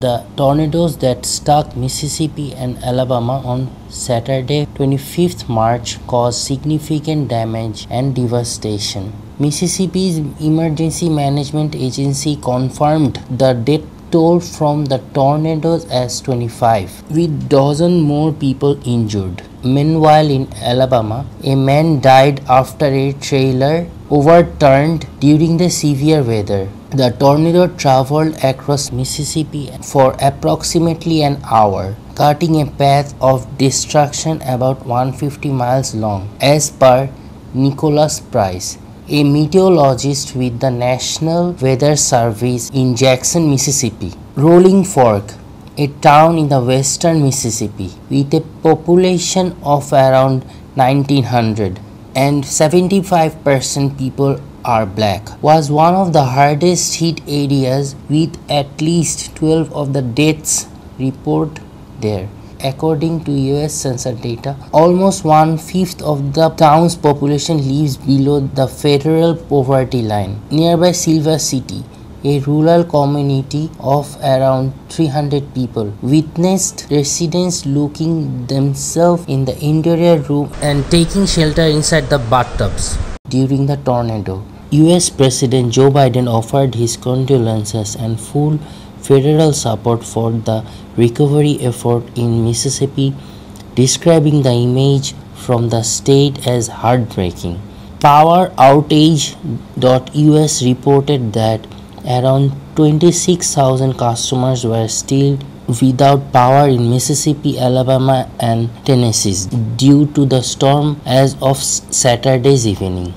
The tornadoes that struck Mississippi and Alabama on Saturday, 25th March caused significant damage and devastation. Mississippi's Emergency Management Agency confirmed the death toll from the tornadoes as 25, with dozen more people injured. Meanwhile, in Alabama, a man died after a trailer overturned during the severe weather. The tornado traveled across Mississippi for approximately an hour, cutting a path of destruction about 150 miles long, as per Nicholas Price, a meteorologist with the National Weather Service in Jackson, Mississippi. Rolling Fork, a town in the western Mississippi with a population of around 1900 and 75% people are black, was one of the hardest hit areas, with at least 12 of the deaths reported there. According to US Census data, almost 1/5 of the town's population lives below the federal poverty line. Nearby Silver City, a rural community of around 300 people, witnessed residents locking themselves in the interior room and taking shelter inside the bathtubs during the tornado. US President Joe Biden offered his condolences and full federal support for the recovery effort in Mississippi, describing the image from the state as heartbreaking. PowerOutage.us reported that around 26,000 customers were still without power in Mississippi, Alabama, and Tennessee due to the storm as of Saturday's evening.